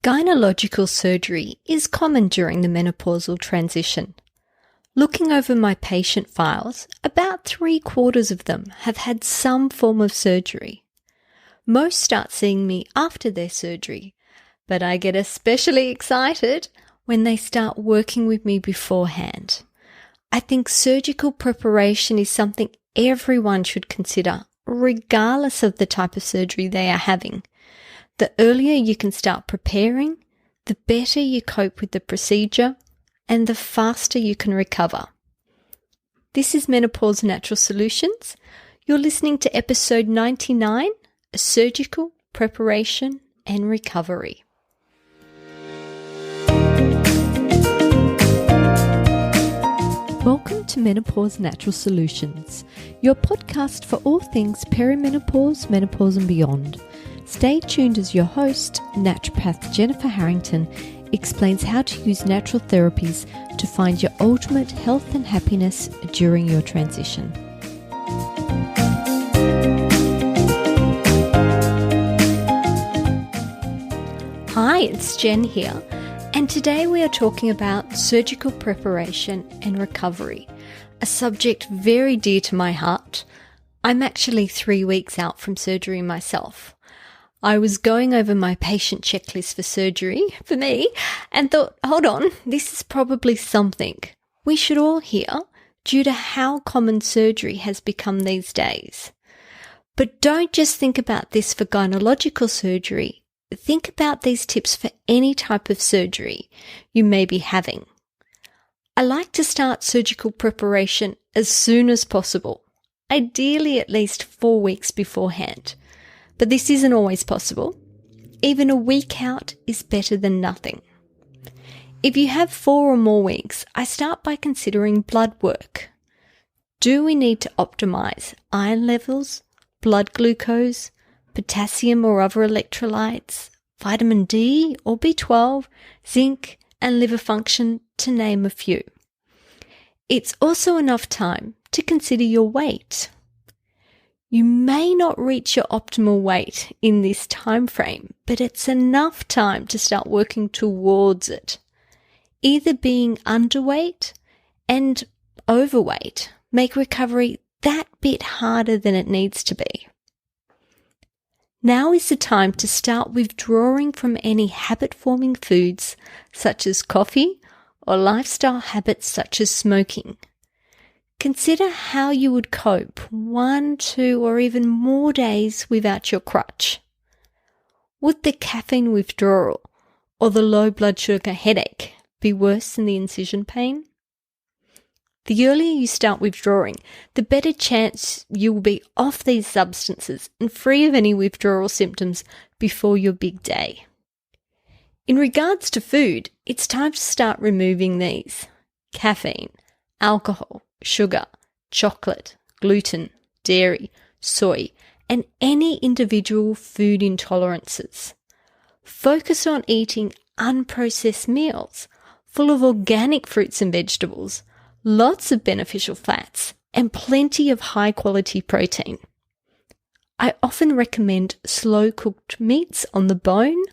Gynecological surgery is common during the menopausal transition. Looking over my patient files, about 3/4 of them have had some form of surgery. Most start seeing me after their surgery, but I get especially excited when they start working with me beforehand. I think surgical preparation is something everyone should consider, regardless of the type of surgery they are having. The earlier you can start preparing, the better you cope with the procedure and the faster you can recover. This is Menopause Natural Solutions. You're listening to episode 99, Surgical Preparation and Recovery. Welcome to Menopause Natural Solutions, your podcast for all things perimenopause, menopause and beyond. Stay tuned as your host, naturopath Jennifer Harrington, explains how to use natural therapies to find your ultimate health and happiness during your transition. Hi, it's Jen here, and today we are talking about surgical preparation and recovery, a subject very dear to my heart. I'm actually 3 weeks out from surgery myself. I was going over my patient checklist for surgery, for me, and thought, hold on, this is probably something we should all hear due to how common surgery has become these days. But don't just think about this for gynecological surgery. Think about these tips for any type of surgery you may be having. I like to start surgical preparation as soon as possible, ideally at least 4 weeks beforehand. But this isn't always possible. Even a week out is better than nothing. If you have 4 or more weeks, I start by considering blood work. Do we need to optimize iron levels, blood glucose, potassium or other electrolytes, vitamin D or B12, zinc, and liver function, to name a few? It's also enough time to consider your weight. You may not reach your optimal weight in this time frame, but it's enough time to start working towards it. Either being underweight and overweight make recovery that bit harder than it needs to be. Now is the time to start withdrawing from any habit-forming foods such as coffee or lifestyle habits such as smoking. Consider how you would cope 1, 2, or even more days without your crutch. Would the caffeine withdrawal or the low blood sugar headache be worse than the incision pain? The earlier you start withdrawing, the better chance you will be off these substances and free of any withdrawal symptoms before your big day. In regards to food, it's time to start removing these: caffeine, alcohol, sugar, chocolate, gluten, dairy, soy, and any individual food intolerances. Focus on eating unprocessed meals full of organic fruits and vegetables, lots of beneficial fats, and plenty of high-quality protein. I often recommend slow-cooked meats on the bone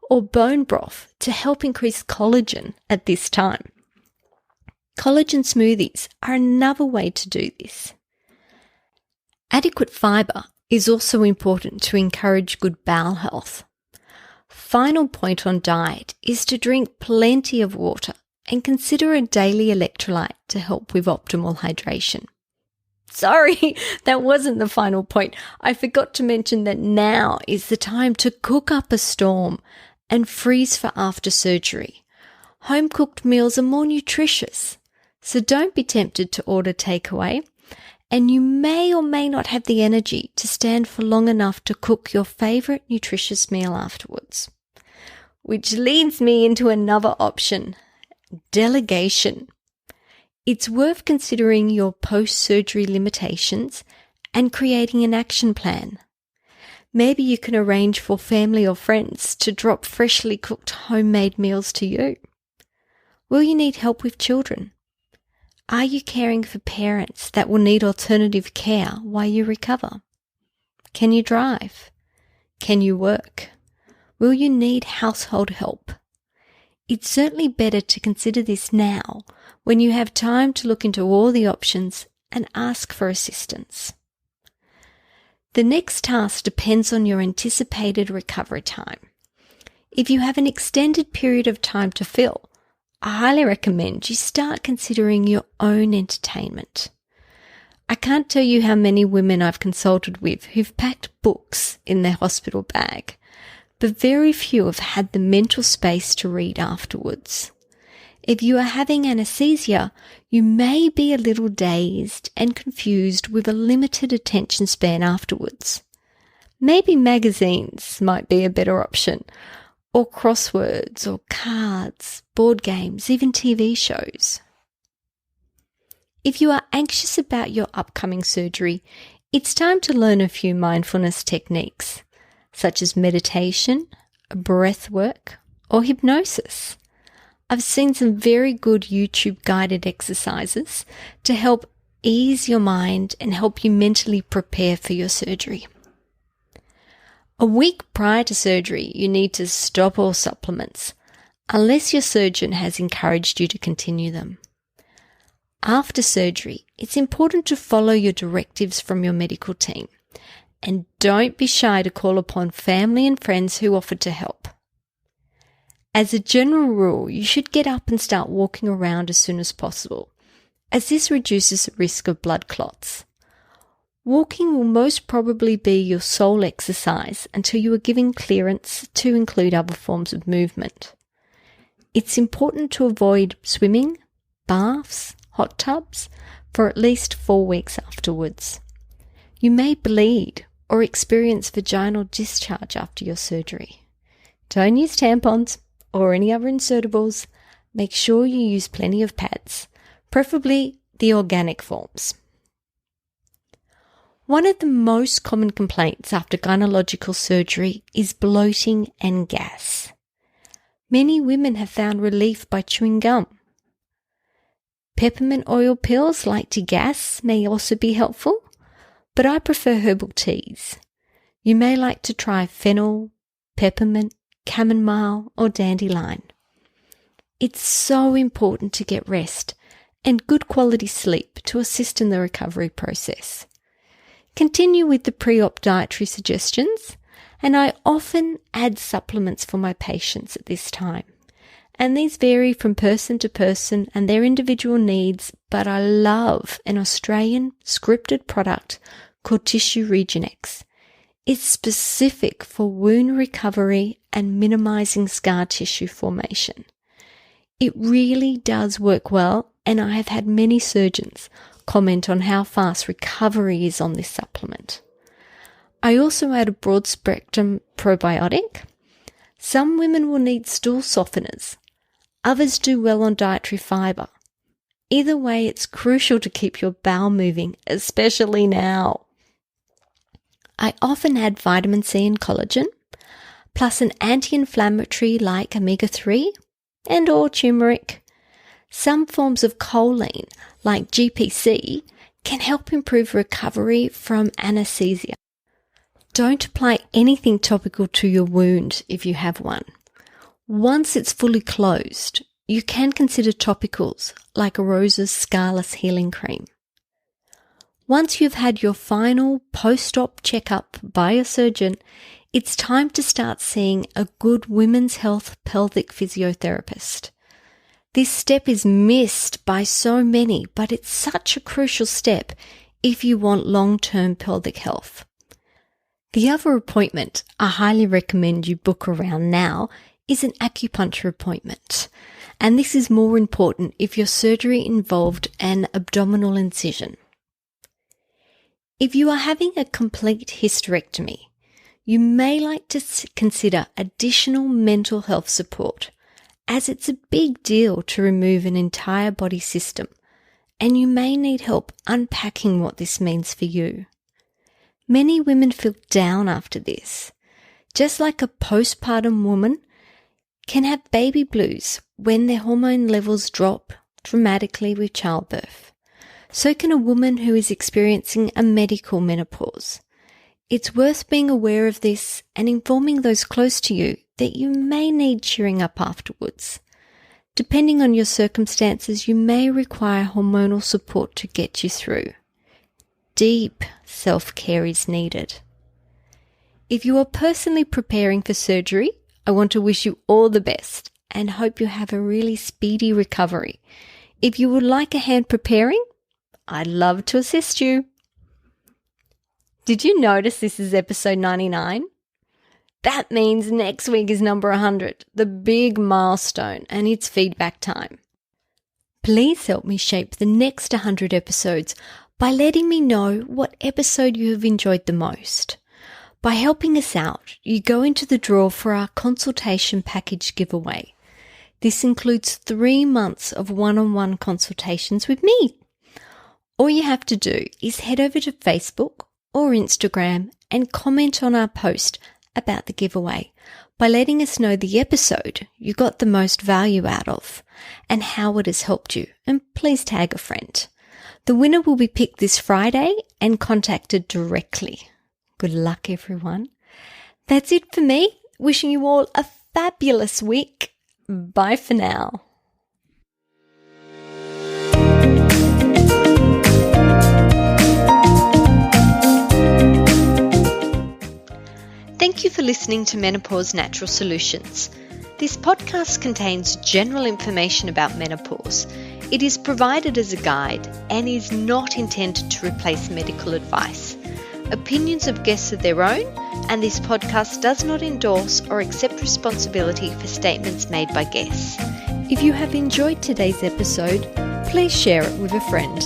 or bone broth to help increase collagen at this time. Collagen smoothies are another way to do this. Adequate fibre is also important to encourage good bowel health. Final point on diet is to drink plenty of water and consider a daily electrolyte to help with optimal hydration. Sorry, that wasn't the final point. I forgot to mention that now is the time to cook up a storm and freeze for after surgery. Home-cooked meals are more nutritious, so don't be tempted to order takeaway, and you may or may not have the energy to stand for long enough to cook your favourite nutritious meal afterwards. Which leads me into another option: delegation. It's worth considering your post-surgery limitations and creating an action plan. Maybe you can arrange for family or friends to drop freshly cooked homemade meals to you. Will you need help with children? Are you caring for parents that will need alternative care while you recover? Can you drive? Can you work? Will you need household help? It's certainly better to consider this now when you have time to look into all the options and ask for assistance. The next task depends on your anticipated recovery time. If you have an extended period of time to fill, I highly recommend you start considering your own entertainment. I can't tell you how many women I've consulted with who've packed books in their hospital bag, but very few have had the mental space to read afterwards. If you are having anesthesia, you may be a little dazed and confused with a limited attention span afterwards. Maybe magazines might be a better option, or crosswords, or cards, board games, even TV shows. If you are anxious about your upcoming surgery, it's time to learn a few mindfulness techniques, such as meditation, breath work, or hypnosis. I've seen some very good YouTube guided exercises to help ease your mind and help you mentally prepare for your surgery. A week prior to surgery, you need to stop all supplements, unless your surgeon has encouraged you to continue them. After surgery, it's important to follow your directives from your medical team, and don't be shy to call upon family and friends who offer to help. As a general rule, you should get up and start walking around as soon as possible, as this reduces the risk of blood clots. Walking will most probably be your sole exercise until you are given clearance to include other forms of movement. It's important to avoid swimming, baths, hot tubs for at least 4 weeks afterwards. You may bleed or experience vaginal discharge after your surgery. Don't use tampons or any other insertables. Make sure you use plenty of pads, preferably the organic forms. One of the most common complaints after gynecological surgery is bloating and gas. Many women have found relief by chewing gum. Peppermint oil pills like Digas may also be helpful, but I prefer herbal teas. You may like to try fennel, peppermint, chamomile, or dandelion. It's so important to get rest and good quality sleep to assist in the recovery process. Continue with the pre-op dietary suggestions, and I often add supplements for my patients at this time. And these vary from person to person and their individual needs, but I love an Australian scripted product called Tissue Regenex. It's specific for wound recovery and minimizing scar tissue formation. It really does work well, and I have had many surgeons comment on how fast recovery is on this supplement. I also add a broad spectrum probiotic. Some women will need stool softeners. Others do well on dietary fibre. Either way, it's crucial to keep your bowel moving, especially now. I often add vitamin C and collagen, plus an anti-inflammatory like omega-3 and or turmeric. Some forms of choline, like GPC, can help improve recovery from anesthesia. Don't apply anything topical to your wound if you have one. Once it's fully closed, you can consider topicals like Rosa's Scarless Healing Cream. Once you've had your final post-op checkup by a surgeon, it's time to start seeing a good women's health pelvic physiotherapist. This step is missed by so many, but it's such a crucial step if you want long-term pelvic health. The other appointment I highly recommend you book around now is an acupuncture appointment, and this is more important if your surgery involved an abdominal incision. If you are having a complete hysterectomy, you may like to consider additional mental health support, as it's a big deal to remove an entire body system, and you may need help unpacking what this means for you. Many women feel down after this, just like a postpartum woman can have baby blues when their hormone levels drop dramatically with childbirth. So can a woman who is experiencing a medical menopause. It's worth being aware of this and informing those close to you that you may need cheering up afterwards. Depending on your circumstances, you may require hormonal support to get you through. Deep self-care is needed. If you are personally preparing for surgery, I want to wish you all the best and hope you have a really speedy recovery. If you would like a hand preparing, I'd love to assist you. Did you notice this is episode 99? That means next week is number 100, the big milestone, and it's feedback time. Please help me shape the next 100 episodes by letting me know what episode you have enjoyed the most. By helping us out, you go into the draw for our consultation package giveaway. This includes 3 months of one-on-one consultations with me. All you have to do is head over to Facebook or Instagram and comment on our post about the giveaway by letting us know the episode you got the most value out of and how it has helped you, and please tag a friend. The winner will be picked this Friday and contacted directly. Good luck, everyone. That's it for me. Wishing you all a fabulous week. Bye for now. Thank you for listening to Menopause Natural Solutions. This podcast contains general information about menopause. It is provided as a guide and is not intended to replace medical advice. Opinions of guests are their own, and this podcast does not endorse or accept responsibility for statements made by guests. If you have enjoyed today's episode, please share it with a friend.